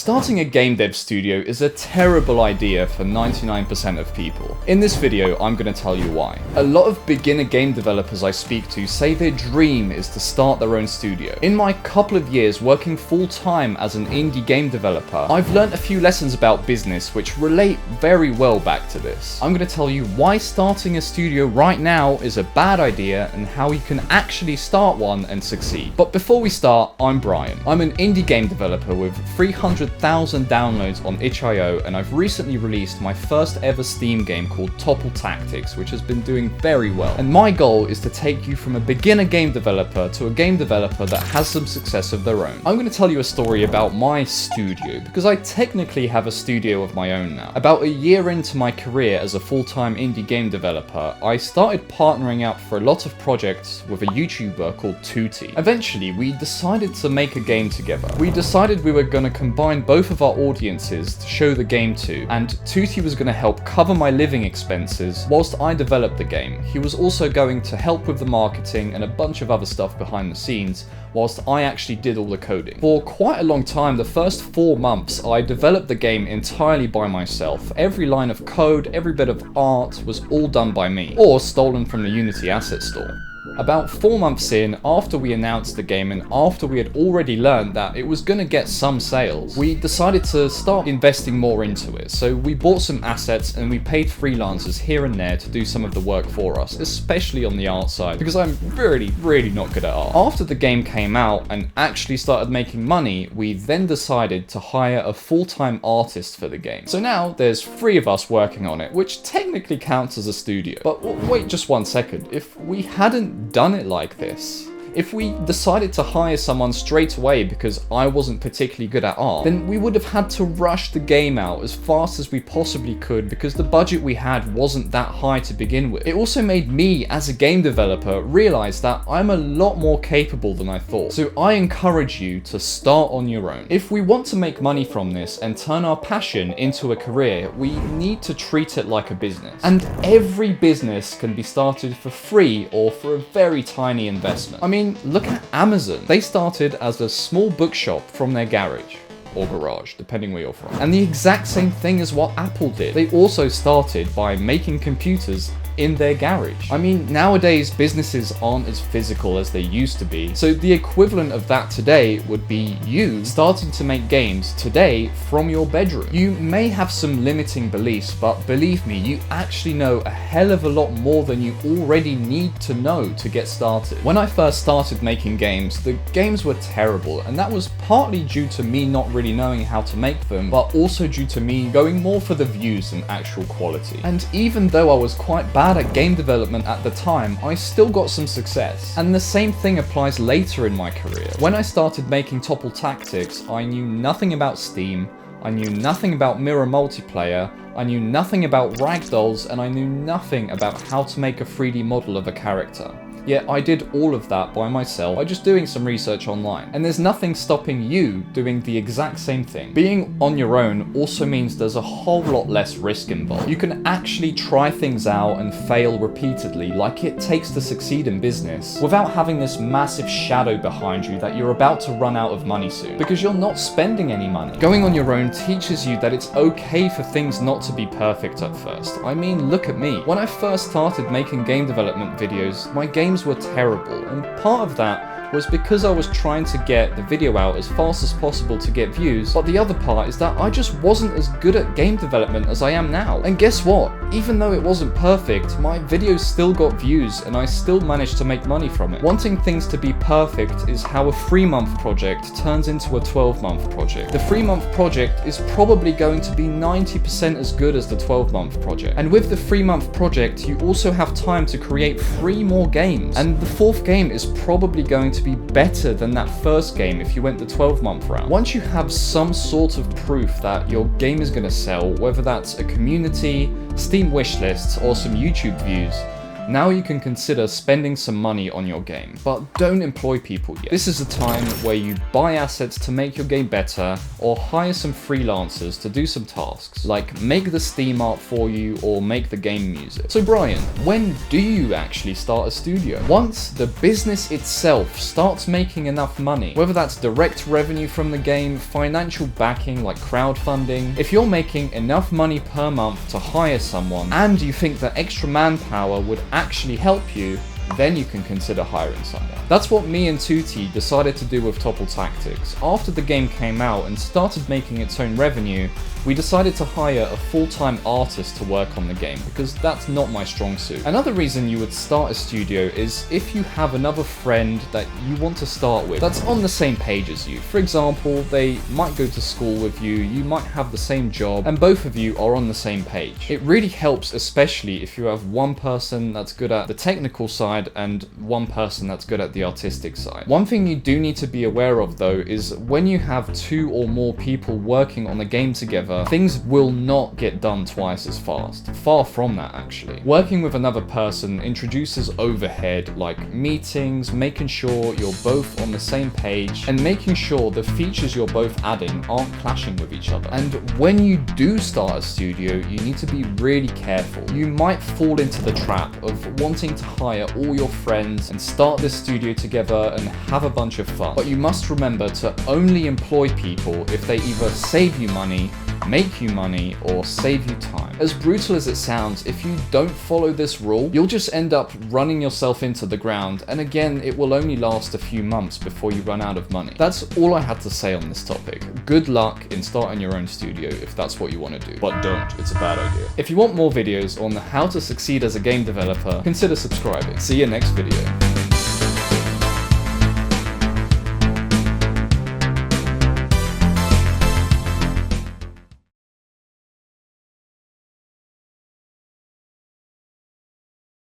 Starting a game dev studio is a terrible idea for 99% of people. In this video, I'm going to tell you why. A lot of beginner game developers I speak to say their dream is to start their own studio. In my couple of years working full-time as an indie game developer, I've learned a few lessons about business which relate very well back to this. I'm going to tell you why starting a studio right now is a bad idea and how you can actually start one and succeed. But before we start, I'm Brian. I'm an indie game developer with 300,000 downloads on itch.io, and I've recently released my first ever Steam game called Topple Tactics, which has been doing very well. And my goal is to take you from a beginner game developer to a game developer that has some success of their own. I'm going to tell you a story about my studio, because I technically have a studio of my own now. About a year into my career as a full-time indie game developer, I started partnering up for a lot of projects with a YouTuber called Tutti. Eventually, we decided to make a game together. We decided we were going to combine both of our audiences to show the game to, and Tutti was going to help cover my living expenses whilst I developed the game. He was also going to help with the marketing and a bunch of other stuff behind the scenes, whilst I actually did all the coding. For quite a long time, the first 4 months, I developed the game entirely by myself. Every line of code, every bit of art was all done by me, or stolen from the Unity asset store. About 4 months in, after we announced the game and after we had already learned that it was going to get some sales, we decided to start investing more into it. So we bought some assets and we paid freelancers here and there to do some of the work for us, especially on the art side, because I'm really not good at art. After the game came out and actually started making money, we then decided to hire a full-time artist for the game. So now there's 3 of us working on it, which technically counts as a studio. But wait just 1 second, if we hadn't done it like this, if we decided to hire someone straight away because I wasn't particularly good at art, then we would have had to rush the game out as fast as we possibly could because the budget we had wasn't that high to begin with. It also made me, as a game developer, realize that I'm a lot more capable than I thought. So I encourage you to start on your own. If we want to make money from this and turn our passion into a career, we need to treat it like a business. And every business can be started for free or for a very tiny investment. I mean, look at Amazon. They started as a small bookshop from their garage, or garage, depending where you're from. And the exact same thing is what Apple did. They also started by making computers in their garage. I mean, nowadays businesses aren't as physical as they used to be, so the equivalent of that today would be you starting to make games today from your bedroom. You may have some limiting beliefs, but believe me, you actually know a hell of a lot more than you already need to know to get started. When I first started making games, the games were terrible, and that was partly due to me not really knowing how to make them, but also due to me going more for the views than actual quality. And even though I was quite bad at game development at the time, I still got some success. And the same thing applies later in my career. When I started making Topple Tactics, I knew nothing about Steam, I knew nothing about mirror multiplayer, I knew nothing about ragdolls, and I knew nothing about how to make a 3D model of a character. Yet I did all of that by myself by just doing some research online. And there's nothing stopping you doing the exact same thing. Being on your own also means there's a whole lot less risk involved. You can actually try things out and fail repeatedly like it takes to succeed in business without having this massive shadow behind you that you're about to run out of money soon, because you're not spending any money. Going on your own teaches you that it's okay for things not to be perfect at first. I mean, look at me. When I first started making game development videos, my games were terrible, and part of that was because I was trying to get the video out as fast as possible to get views, but the other part is that I just wasn't as good at game development as I am now. And guess what? Even though it wasn't perfect, my videos still got views and I still managed to make money from it. Wanting things to be perfect is how a 3-month project turns into a 12-month project. The 3-month project is probably going to be 90% as good as the 12-month project. And with the 3-month project, you also have time to create 3 more games. And the 4th game is probably going to be better than that first game if you went the 12-month route. Once you have some sort of proof that your game is going to sell, whether that's a community, Steam wishlists, or some YouTube views, Now you can consider spending some money on your game, but don't employ people yet. This is a time where you buy assets to make your game better, or hire some freelancers to do some tasks, like make the Steam art for you or make the game music. So Brian, when do you actually start a studio? Once the business itself starts making enough money, whether that's direct revenue from the game, financial backing like crowdfunding. If you're making enough money per month to hire someone, and you think that extra manpower would actually help you, then you can consider hiring someone. That's what me and Tutti decided to do with Topple Tactics. After the game came out and started making its own revenue, we decided to hire a full-time artist to work on the game, because that's not my strong suit. Another reason you would start a studio is if you have another friend that you want to start with that's on the same page as you. For example, they might go to school with you, you might have the same job, and both of you are on the same page. It really helps, especially if you have one person that's good at the technical side and one person that's good at the artistic side. One thing you do need to be aware of though is when you have 2 or more people working on the game together, things will not get done twice as fast. Far from that, actually. Working with another person introduces overhead like meetings, making sure you're both on the same page, and making sure the features you're both adding aren't clashing with each other. And when you do start a studio, you need to be really careful. You might fall into the trap of wanting to hire all your friends and start this studio together and have a bunch of fun. But you must remember to only employ people if they either save you money, make you money, or save you time. As brutal as it sounds, if you don't follow this rule, you'll just end up running yourself into the ground, and again, it will only last a few months before you run out of money. That's all I had to say on this topic. Good luck in starting your own studio if that's what you want to do. But don't, it's a bad idea. If you want more videos on how to succeed as a game developer, consider subscribing. See you next video.